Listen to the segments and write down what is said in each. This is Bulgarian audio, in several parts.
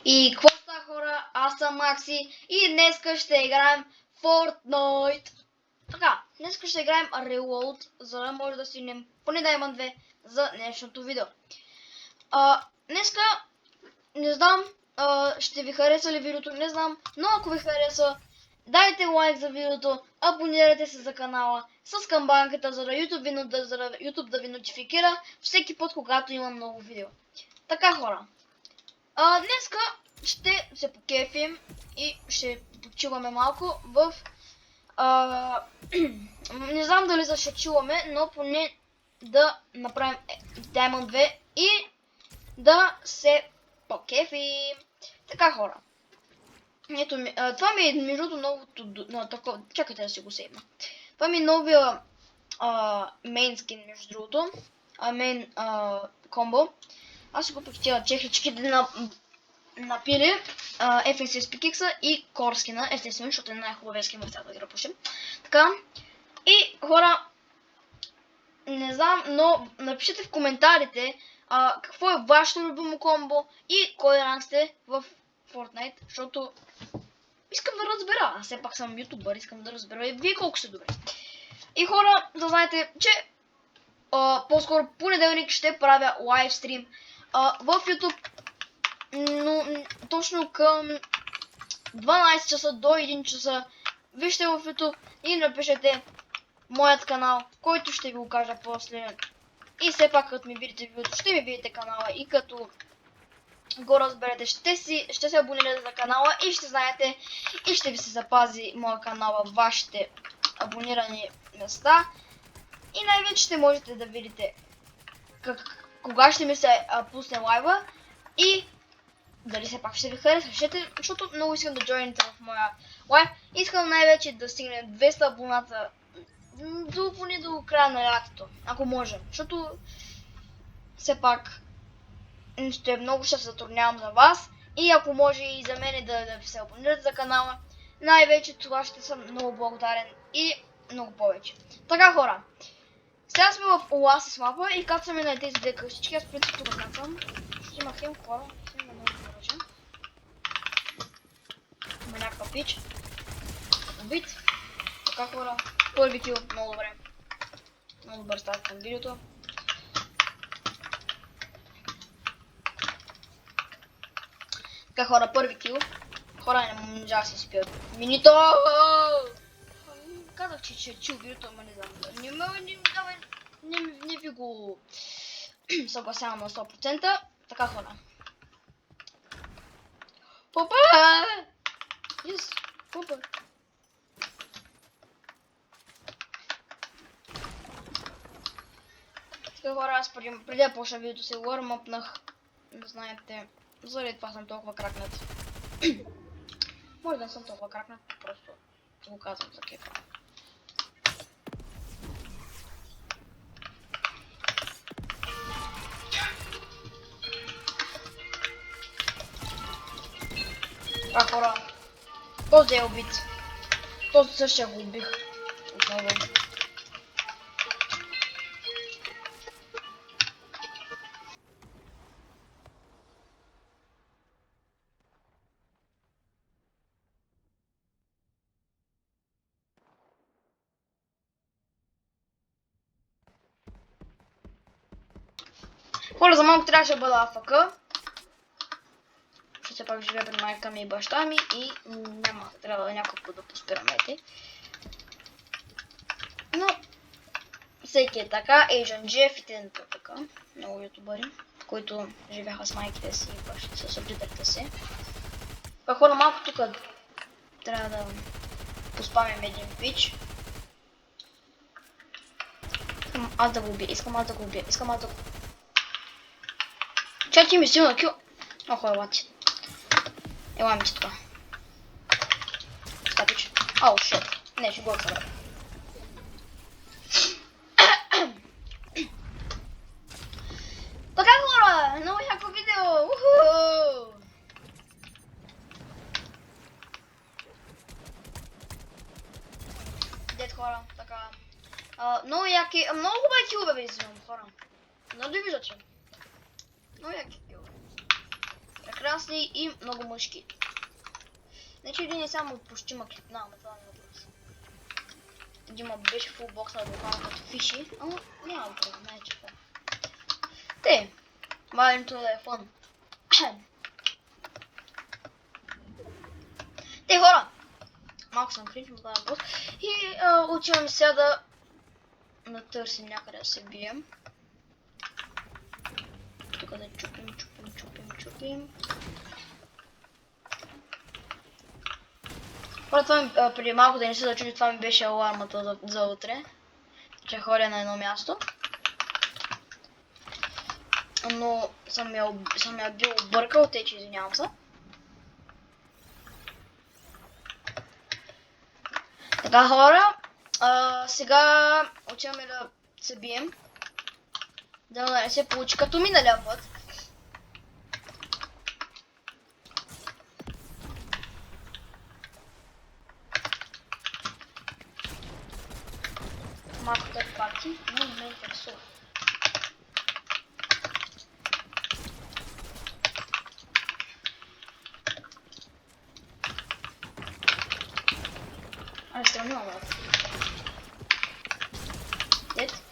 И какво става, хора? Аз съм Макси и днеска ще играем Fortnite. Така, днеска ще играем Reload, за да може да стигнем поне Diamond 2 за днешното видео. Днеска, не знам, ще ви хареса ли видеото, не знам, но ако ви хареса, дайте лайк за видеото, абонирайте се за канала с камбанката, за да YouTube да ви нотификира всеки път, когато имам ново видео. Така, хора. Днеска ще се покефим и ще почиваме малко в... не знам дали ще чуваме, но поне да направим Diamond 2 и да се покефим. Така, хора. Ето ми, това ми е между новото... Чакайте да си го сейвна. Това ми е новия мейн скин, между другото. Мейн комбо. Аз си купих тия чехличките на пили, FNCS Pickaxe и Core скина, естествено, защото е най-хубавия скин в цялата игра почти. Така, и хора, не знам, но напишете в коментарите какво е вашето любимо комбо и кой ранг сте в Fortnite, защото искам да разбера, аз все пак съм ютубър, искам да разбера и вие колко сте добри. И хора, да знаете, че по-скоро понеделник ще правя лайвстрим в YouTube, но точно към 12 часа до 1 часа. Вижте в YouTube и напишете моят канал, който ще ви го кажа после. И все пак, като ми видите видеото, ще ми видите канала и като го разберете, ще се абонирате за канала и ще знаете и ще ви се запази моя канал в вашите абонирани места. И най-вече ще можете да видите кога ще ми се пусне лайва и дали все пак ще ви хареса, защото много искам да джойните в моя лайв. Искам най-вече да стигне 200 абоната поне до края на лятото, ако можем, защото все пак много ще се затруднявам за вас и ако може и за мен да се абонирате за канала, най-вече това ще съм много благодарен и много повече. Така, хора, сега сме в Oasis мапа и кацаме на тези две къщички. Аз принцип тук кацам. Ще има хем хора, ще има много оръжие. Има някаква пич. Убит. Така, хора, първи кил, много добре. Много добър старт към видеото. Така, хора, първи кил. Хора, не можа да се спият. Минито! Казах, че ще чил видеото, ама не знам. Не ви го съгласявам на 100%. Така, хора. Попа! Yes, попа! Така, хора, аз преди да почна видеото се уърмъпнах. Да знаете, заради това съм толкова кракнат. Може да не съм толкова кракнат, просто го казвам за кефа. А, хора, този е убит. Този същия го убих отново. Хора, за малко трябваше да бъда АФК. Ще се пак живея при майка ми и баща ми и няма, трябва да някой път да поспираме те. Но всеки е така, Asian Jeff и т.н. така. Много ютубъри, които живяха с майките си и бащите си, с родителите си. Така, хора, малко тук трябва да поспамим един пич. Искам аз да го убия, искам аз да го убия. Чай, ти ми силна кил. Охо, елати. Ела ми си това. Стапич. Ау, шет. Не, ще го отсъбра. Така, хора, много яко видео. Уху! Дед, хора, така. Много яки, много хубави килове ви взимам, хора. Но да виждате. Много яки килове. израсли и много мъжки. Значи един е само почти маклипна, ама това не е въпрос. Дима беше фулбокс на буквално като фиши, ама няма въпрос, знае че това. Те, важното е да е фън. Те хора! Малко съм кринч, но това е въпрос. И отиваме сега да натърсим някъде да се бием. Тук да чупим. Хора, това преди малко да не се зачуди, това ми беше алармата за утре. Че ходя на едно място. Но съм я бил объркал, тъй че извинявам се. Така хора, сега отиваме да се бием. Да не се получи като миналия път. Малко тъп парти, но не ме интересува. Ай, странно, брат. Дед.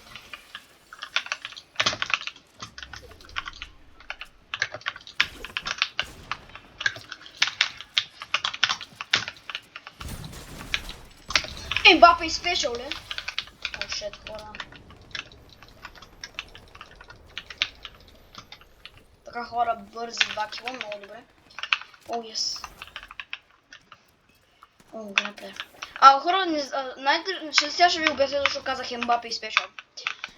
Мбапе и спешъл ли? О, шет, хора. Така хора, бързи 2 кила, много добре. О, ес. О, грапля. Хора, сега ще ви обясня защо казах Мбапе и спешъл.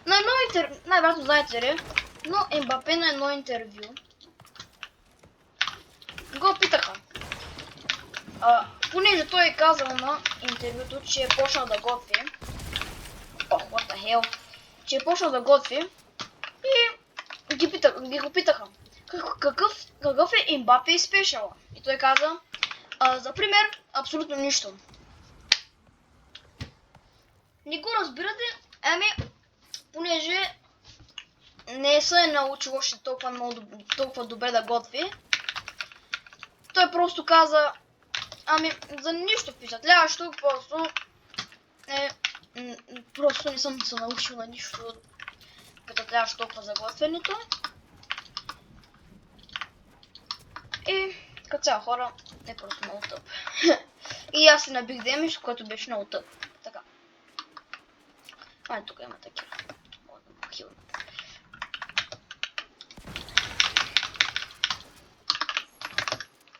На едно интервю, най-вероятно знаете ли, но Мбапе на едно интервю го питаха. Понеже той е казал на интервюто, че е почнал да готви. What the hell? Че е почнал да готви. И ги го питаха. Какъв е Мбапе и спешъла? И той каза, за пример, абсолютно нищо. Не го разбирате? Понеже не се е научил още толкова добре да готви. Той просто каза, за нищо впечатляващо, просто не съм се научил на нищо впечатляващо толкова за готвенето. И като цяло хора е просто много тъп. И аз се набих демидж, което беше много тъп. Така. Тук има такива.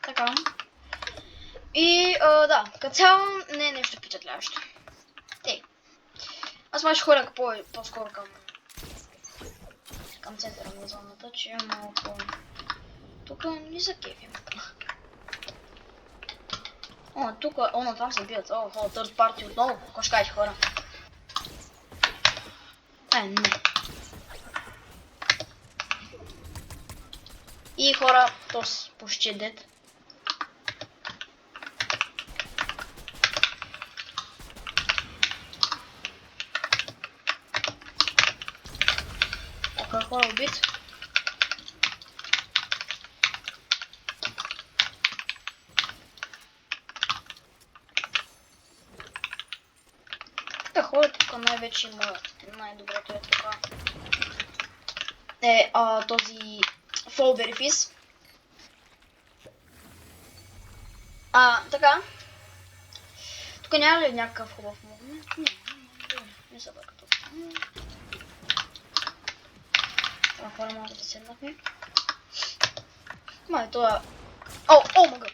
Така. И да, като цяло не е нещо впечатляващо. Аз май ще ходя по-скоро към центъра на зоната, че е малко... Тук не са кефи. Тук, на това се бият. Third party отново. Какво ще кажете, хора? Не. И хора, тос почти е дед. Хора убит. Хора, тук най-вече има най-доброто е така. Този Fall Berry Fizz. Така. Тук няма ли някакъв хубав момент? Не са бе като. Хора, малко да седнахме. Май, това е... О, мага!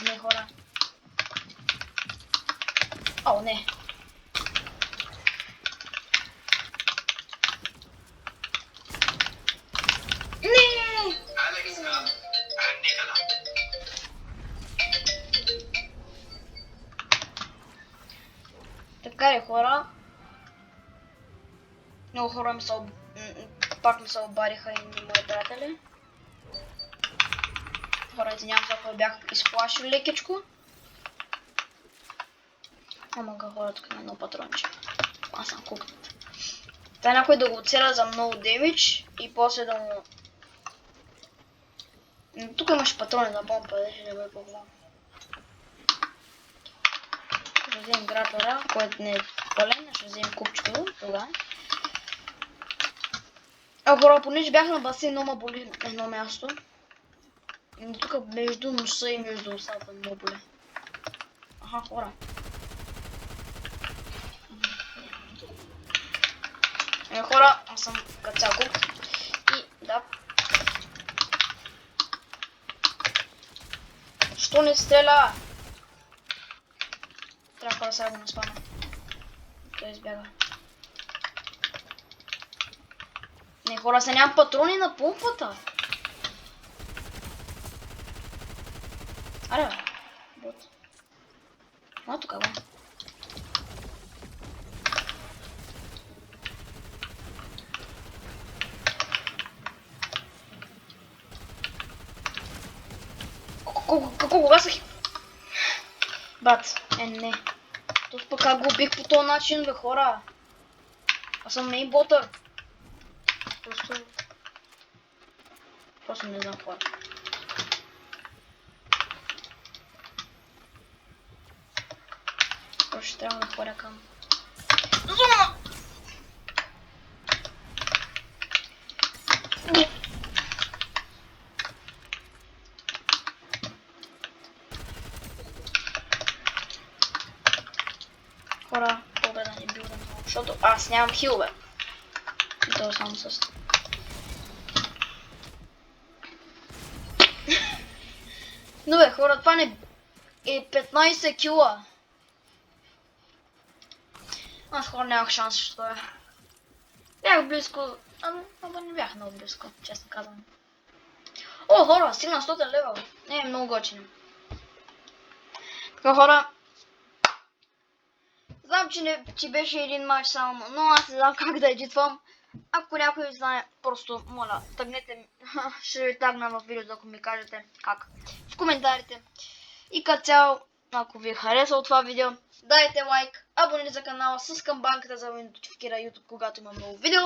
Не, хора. Не. Така е, хора. Много хора пак ми се обадиха и мои приятели. Хора, извинявам се, ако бях изплашил лекичко. Мага хора, тук има едно патронче. Аз съм кукнат. Та някой да го целя за много демидж и после да му... Тук имаш патрони за бомба, да не бъде по-голям. Ще вземем гратора, който не е пълен, ще вземем купчето тогава. А хора, понеже бях на басейн, но ма боли едно място. Тук между носа и между устата много боли. Аха, хора. Хора, аз съм кацако. И да. Що не стреля? Трябва хора сега го не спана. Той избяга. Не, хора, се нямам патрони на помпата. Аре, бе. Вот. А, тук го. Колко гасах? Бат, не. Тож пък как го убих по този начин, бе, хора? Аз съм мейнботър. Просто не знам хора. Просто ще трябва да ходя към... Зона! Хора, по-добре да не билдам много, защото аз нямам хил, бе. И то само с... Но бе, хора, това не е 15 кила. Аз хора нямах шанс, ще стоя. Бях близко, ама не бях много близко, честно казвам. О, хора, стигна 100 левел. Не е много готино. Така, хора. Знам, че беше един матч само, но аз не знам как да едитвам. Ако някой знае, просто моля, тагнете ми. Ще ви тагна в видеото, ако ми кажете как. В коментарите. И като цяло, ако ви е харесало това видео, дайте лайк, абонирайте за канала с камбанката, за да ви нотификира YouTube, когато има ново видео.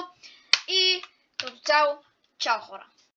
И като цяло, чао хора!